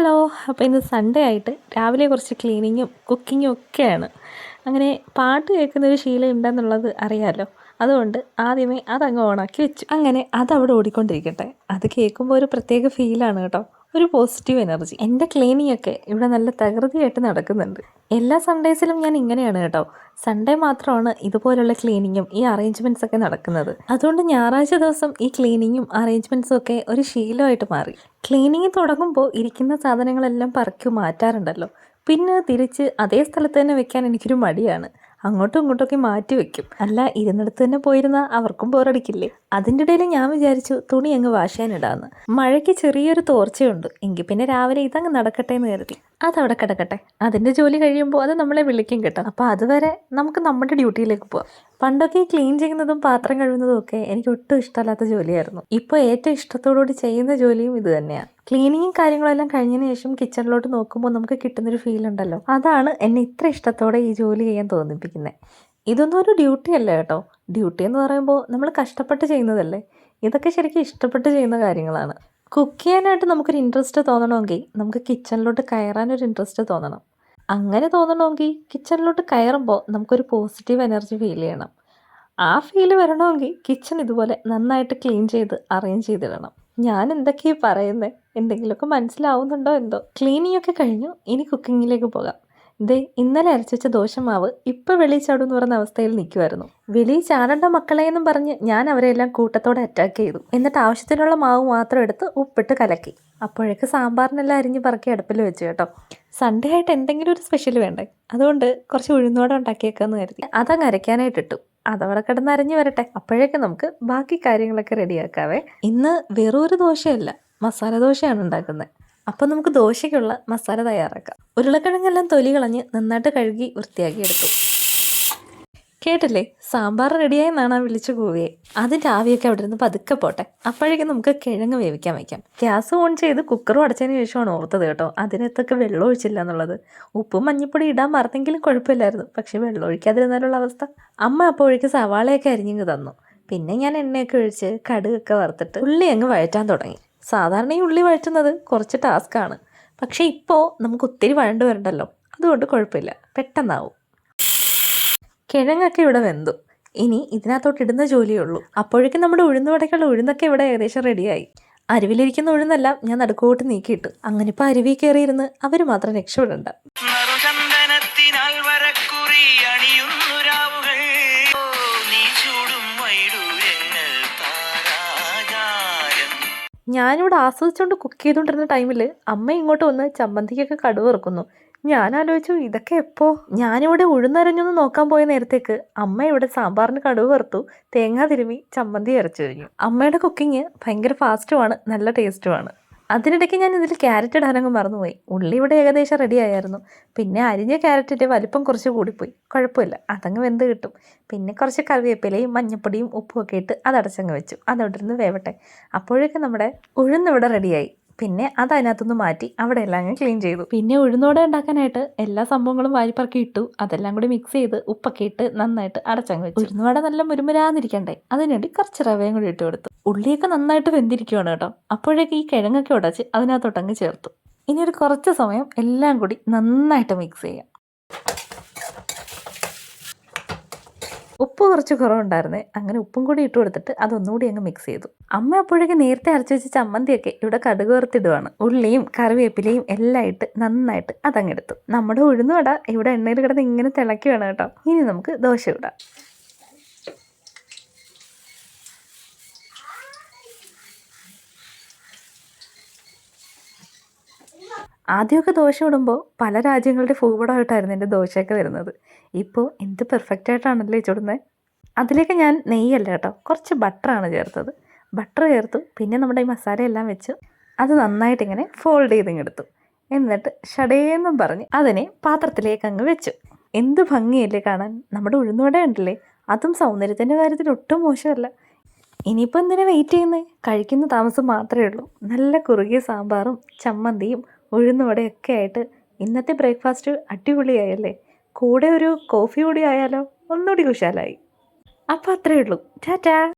Hello. അപ്പോൾ ഇന്ന് Sunday ആയിട്ട് രാവിലെ കുറച്ച് ക്ലീനിങ്ങും കുക്കിങ്ങും ഒക്കെയാണ്. അങ്ങനെ പാട്ട് കേൾക്കുന്നൊരു ശീലം ഉണ്ടെന്നുള്ളത് അറിയാമല്ലോ. അതുകൊണ്ട് ആദ്യമേ അതങ്ങ് ഓണാക്കി വെച്ചു. അങ്ങനെ അതവിടെ ഓടിക്കൊണ്ടിരിക്കട്ടെ. അത് കേൾക്കുമ്പോൾ ഒരു പ്രത്യേക ഫീലാണ് കേട്ടോ, ഒരു പോസിറ്റീവ് എനർജി. എൻ്റെ ക്ലീനിങ് ഒക്കെ ഇവിടെ നല്ല തകൃതിയായിട്ട് നടക്കുന്നുണ്ട്. എല്ലാ സൺഡേസിലും ഞാൻ ഇങ്ങനെയാണ് കേട്ടോ. സൺഡേ മാത്രമാണ് ഇതുപോലുള്ള ക്ലീനിങ്ങും ഈ അറേഞ്ച്മെൻറ്റ്സ് ഒക്കെ നടക്കുന്നത്. അതുകൊണ്ട് ഞായറാഴ്ച ദിവസം ഈ ക്ലീനിങ്ങും അറേഞ്ച്മെൻറ്റ്സും ഒക്കെ ഒരു ശീലമായിട്ട് മാറി. ക്ലീനിങ് തുടങ്ങുമ്പോൾ ഇരിക്കുന്ന സാധനങ്ങളെല്ലാം പറക്കി മാറ്റാറുണ്ടല്ലോ, പിന്നെ തിരിച്ച് അതേ സ്ഥലത്ത് തന്നെ വെക്കാൻ എനിക്കൊരു മടിയാണ്. അങ്ങോട്ടും ഇങ്ങോട്ടൊക്കെ മാറ്റി വെക്കും. അല്ല, ഇരുന്നിടത്ത് തന്നെ പോയിരുന്നാൽ അവർക്കും ബോറടിക്കില്ലേ. അതിൻ്റെ ഇടയിൽ ഞാൻ വിചാരിച്ചു തുണി അങ്ങ് വാഷ് ചെയ്യാനിടാമെന്ന്. മഴയ്ക്ക് ചെറിയൊരു തോർച്ചയുണ്ട്, എങ്കിൽ പിന്നെ രാവിലെ ഇതങ്ങ് നടക്കട്ടെ എന്ന് കരുതി. അതവിടെ കിടക്കട്ടെ, അതിൻ്റെ ജോലി കഴിയുമ്പോൾ അത് നമ്മളെ വിളിക്കും കേട്ടോ. അപ്പോൾ അതുവരെ നമുക്ക് നമ്മുടെ ഡ്യൂട്ടിയിലേക്ക് പോവാം. പണ്ടൊക്കെ ക്ലീൻ ചെയ്യുന്നതും പാത്രം കഴുകുന്നതും ഒക്കെ എനിക്ക് ഒട്ടും ഇഷ്ടമല്ലാത്ത ജോലിയായിരുന്നു. ഇപ്പോൾ ഏറ്റവും ഇഷ്ടത്തോടുകൂടി ചെയ്യുന്ന ജോലിയും ഇത് തന്നെയാണ്. ക്ലീനിങ്ങും കാര്യങ്ങളെല്ലാം കഴിഞ്ഞതിന് ശേഷം കിച്ചണിലോട്ട് നോക്കുമ്പോൾ നമുക്ക് കിട്ടുന്നൊരു ഫീൽ ഉണ്ടല്ലോ, അതാണ് എന്നെ ഇത്ര ഇഷ്ടത്തോടെ ഈ ജോലി ചെയ്യാൻ തോന്നിപ്പിക്കുന്നത്. ഇതൊന്നും ഒരു ഡ്യൂട്ടി അല്ല കേട്ടോ. ഡ്യൂട്ടി എന്ന് പറയുമ്പോൾ നമ്മൾ കഷ്ടപ്പെട്ട് ചെയ്യുന്നതല്ലേ. ഇതൊക്കെ ശരിക്കും ഇഷ്ടപ്പെട്ട് ചെയ്യുന്ന കാര്യങ്ങളാണ്. കുക്ക് ചെയ്യാനായിട്ട് നമുക്കൊരു ഇൻട്രസ്റ്റ് തോന്നണമെങ്കിൽ നമുക്ക് കിച്ചണിലോട്ട് കയറാനൊരു ഇൻട്രസ്റ്റ് തോന്നണം. അങ്ങനെ തോന്നണമെങ്കിൽ കിച്ചണിലോട്ട് കയറുമ്പോൾ നമുക്കൊരു പോസിറ്റീവ് എനർജി ഫീൽ ചെയ്യണം. ആ ഫീൽ വരണമെങ്കിൽ കിച്ചൺ ഇതുപോലെ നന്നായിട്ട് ക്ലീൻ ചെയ്ത് അറേഞ്ച് ചെയ്തിടണം. ഞാൻ എന്തൊക്കെയാണ് പറയുന്നത്, എന്തെങ്കിലുമൊക്കെ മനസ്സിലാവുന്നുണ്ടോ എന്തോ. ക്ലീനിങ് ഒക്കെ കഴിഞ്ഞു, ഇനി കുക്കിങ്ങിലേക്ക് പോകാം. ദേ, ഇന്നലെ അരച്ചു വെച്ച ദോശമാവ് ഇപ്പം വെളിയിൽ ചാടുമെന്ന് പറഞ്ഞ അവസ്ഥയിൽ നിൽക്കുമായിരുന്നു. വെളിയിൽ ചാടേണ്ട മക്കളെ എന്നും പറഞ്ഞ് ഞാൻ അവരെല്ലാം കൂട്ടത്തോടെ അറ്റാക്ക് ചെയ്തു. എന്നിട്ട് ആവശ്യത്തിനുള്ള മാവ് മാത്രം എടുത്ത് ഉപ്പിട്ട് കലക്കി. അപ്പോഴേക്ക് സാമ്പാറിനെല്ലാം അരിഞ്ഞ് പറക്കി അടുപ്പിൽ വെച്ചു കേട്ടോ. സൺഡേ ആയിട്ട് എന്തെങ്കിലും ഒരു സ്പെഷ്യൽ വേണ്ടേ, അതുകൊണ്ട് കുറച്ച് ഉഴുന്നോടെ ഉണ്ടാക്കിയേക്കാന്ന് കരുതി അതങ്ങ് അരയ്ക്കാനായിട്ടിട്ടു. അതവിടെ കിടന്ന് അരഞ്ഞു വരട്ടെ, അപ്പോഴേക്ക് നമുക്ക് ബാക്കി കാര്യങ്ങളൊക്കെ റെഡിയാക്കാവേ. ഇന്ന് വെറും ഒരു ദോശയല്ല, മസാല ദോശയാണ് ഉണ്ടാക്കുന്നത്. അപ്പം നമുക്ക് ദോശയ്ക്കുള്ള മസാല തയ്യാറാക്കാം. ഉരുളക്കിഴങ്ങെല്ലാം തൊലി കളഞ്ഞ് നന്നായിട്ട് കഴുകി വൃത്തിയാക്കി എടുത്തു. കേട്ടില്ലേ, സാമ്പാർ റെഡിയായെന്നാണ് ആ വിളിച്ചു കൂവിയെ. അതിൻ്റെ ആവിയൊക്കെ അവിടെ നിന്ന് പതുക്കെ പോട്ടെ, അപ്പോഴേക്കും നമുക്ക് കിഴങ്ങ് വേവിക്കാൻ വയ്ക്കാം. ഗ്യാസ് ഓൺ ചെയ്ത് കുക്കറും അടച്ചതിന് ശേഷമാണ് ഓർത്തത് കേട്ടോ അതിനകത്തൊക്കെ വെള്ളം ഒഴിച്ചില്ല എന്നുള്ളത്. ഉപ്പും മഞ്ഞപ്പൊടി ഇടാൻ മറന്നെങ്കിലും കുഴപ്പമില്ലായിരുന്നു, പക്ഷെ വെള്ളം ഒഴിക്കാതിരുന്നാലുള്ള അവസ്ഥ. അമ്മ അപ്പോഴേക്ക് സവാളയൊക്കെ അരിഞ്ഞിങ്ങ് തന്നു. പിന്നെ ഞാൻ എണ്ണയൊക്കെ ഒഴിച്ച് കടുകൊക്കെ വറുത്തിട്ട് ഉള്ളി അങ്ങ് വഴറ്റാൻ തുടങ്ങി. സാധാരണ ഈ ഉള്ളി വഴറ്റുന്നത് കുറച്ച് ടാസ്ക്കാണ്, പക്ഷേ ഇപ്പോൾ നമുക്ക് ഒത്തിരി വഴണ്ട് വരണ്ടല്ലോ, അതുകൊണ്ട് കുഴപ്പമില്ല, പെട്ടെന്നാവും. കിഴങ്ങൊക്കെ ഇവിടെ വെന്തു. ഇനി ഇതിനകത്തോട്ട് ഇടുന്ന ജോലിയേ ഉള്ളൂ. അപ്പോഴേക്കും നമ്മുടെ ഉഴുന്നുവടക്കുള്ള ഉഴുന്നൊക്കെ ഇവിടെ ഏകദേശം റെഡിയായി. അരുവിലിരിക്കുന്ന ഉഴുന്നെല്ലാം ഞാൻ നടുക്കോട്ട് നീക്കിയിട്ടു. അങ്ങനെ ഇപ്പോൾ അരുവി കയറിയിരുന്ന് അവർ മാത്രം രക്ഷപ്പെടണ്ട. ഞാനിവിടെ ആസ്വദിച്ചുകൊണ്ട് കുക്ക് ചെയ്തുകൊണ്ടിരുന്ന ടൈമിൽ അമ്മ ഇങ്ങോട്ട് വന്ന് ചമ്മന്തിക്കൊക്കെ കടുവ് ഇറക്കുന്നു. ഞാൻ ആലോചിച്ചു, ഇതൊക്കെ എപ്പോൾ? ഞാനിവിടെ ഉഴുന്നരഞ്ഞൊന്ന് നോക്കാൻ പോയ നേരത്തേക്ക് അമ്മ ഇവിടെ സാമ്പാറിന് കടുവ് വറുത്തു, തേങ്ങാ തിരുമി ചമ്മന്തി അരച്ചു കഴിഞ്ഞു. അമ്മയുടെ കുക്കിങ് ഭയങ്കര ഫാസ്റ്റുമാണ്, നല്ല ടേസ്റ്റുമാണ്. അതിനിടയ്ക്ക് ഞാൻ ഇതിൽ ക്യാരറ്റ് ഇടാനങ്ങ് മറന്നുപോയി. ഉള്ളി ഇവിടെ ഏകദേശം റെഡി ആയിരുന്നു. പിന്നെ അരിഞ്ഞ ക്യാരറ്റിൻ്റെ വലിപ്പം കുറച്ച് കൂടിപ്പോയി, കുഴപ്പമില്ല, അതങ്ങ് വെന്ത് കിട്ടും. പിന്നെ കുറച്ച് കറിവേപ്പിലയും മഞ്ഞപ്പൊടിയും ഉപ്പും ഒക്കെ ഇട്ട് അതടച്ചങ്ങ് വെച്ചു. അതവിടെ ഇരുന്ന് വേവട്ടെ. അപ്പോഴേക്കും നമ്മുടെ ഉഴുന്നിവിടെ റെഡിയായി. പിന്നെ അത് അതിനകത്തുനിന്ന് മാറ്റി അവിടെ എല്ലാം അങ്ങ് ക്ലീൻ ചെയ്തു. പിന്നെ ഉഴുന്നോടെ ഉണ്ടാക്കാനായിട്ട് എല്ലാ സംഭവങ്ങളും വാരിപ്പറക്കി ഇട്ടു. അതെല്ലാം കൂടി മിക്സ് ചെയ്ത് ഉപ്പൊക്കെ ഇട്ട് നന്നായിട്ട് അടച്ചങ്ങ് വെച്ചു. ഉഴുന്നുവട നല്ല മുരുമുരാന്നിരിക്കണ്ടേ, അതിനുവേണ്ടി കുറച്ച് റവയും കൂടി ഇട്ട് കൊടുത്തു. ഉള്ളിയൊക്കെ നന്നായിട്ട് വെന്തിരിക്കുവാണ് കേട്ടോ. അപ്പോഴേക്ക് ഈ കിഴങ്ങൊക്കെ ഉടച്ച് അതിനകത്തോട്ടങ്ങ് ചേർത്തു. ഇനി ഒരു കുറച്ച് സമയം എല്ലാം കൂടി നന്നായിട്ട് മിക്സ് ചെയ്യാം. ഉപ്പ് കുറച്ച് കുറവുണ്ടായിരുന്നേ, അങ്ങനെ ഉപ്പും കൂടി ഇട്ട് കൊടുത്തിട്ട് അതൊന്നുകൂടി അങ്ങ് മിക്സ് ചെയ്തു. അമ്മ അപ്പോഴേക്ക് നേരത്തെ അരച്ച് വെച്ച ചമ്മന്തിയൊക്കെ ഇവിടെ കടുക് വറുത്തിടുവാണ്. ഉള്ളിയും കറിവേപ്പിലയും എല്ലാം ഇട്ട് നന്നായിട്ട് അതങ്ങെടുത്തു. നമ്മുടെ ഉഴുന്നുവട ഇവിടെ എണ്ണയിൽ കിടന്ന് ഇങ്ങനെ തിളയ്ക്കുകയാണ് കേട്ടോ. ഇനി നമുക്ക് ദോശ ഇടാം. ആദ്യമൊക്കെ ദോശ ഇടുമ്പോൾ പല രാജ്യങ്ങളുടെ ഭൂപടമായിട്ടായിരുന്നു എൻ്റെ ദോശയൊക്കെ വരുന്നത്. ഇപ്പോൾ എന്ത് പെർഫെക്റ്റ് ആയിട്ടാണല്ലേ ചുടുന്നത്. അതിലേക്ക് ഞാൻ നെയ്യല്ല കേട്ടോ, കുറച്ച് ബട്ടറാണ് ചേർത്തത്. ബട്ടർ ചേർത്തു. പിന്നെ നമ്മുടെ ഈ മസാലയെല്ലാം വെച്ച് അത് നന്നായിട്ടിങ്ങനെ ഫോൾഡ് ചെയ്തിങ്ങെടുത്തു. എന്നിട്ട് ഷടേന്നും പറഞ്ഞ് അതിനെ പാത്രത്തിലേക്ക് അങ്ങ് വെച്ചു. എന്ത് ഭംഗിയല്ലേ കാണാൻ. നമ്മുടെ ഉഴുന്നുവട ഉണ്ടല്ലേ, അതും സൗന്ദര്യത്തിൻ്റെ കാര്യത്തിൽ ഒട്ടും മോശമല്ല. ഇനിയിപ്പോൾ എന്തിനാ വെയിറ്റ് ചെയ്യുന്നത്, കഴിക്കുന്ന താമസം മാത്രമേ ഉള്ളൂ. നല്ല കുറുകിയ സാമ്പാറും ചമ്മന്തിയും ഉഴുന്നുവടയൊക്കെ ആയിട്ട് ഇന്നത്തെ ബ്രേക്ക്ഫാസ്റ്റ് അടിപൊളിയായല്ലേ. കൂടെ ഒരു കോഫി കൂടി ആയാലോ, ഒന്നുകൂടി കുശാലായി. അപ്പോൾ അത്രയേ ഉള്ളൂ. ടാറ്റാ.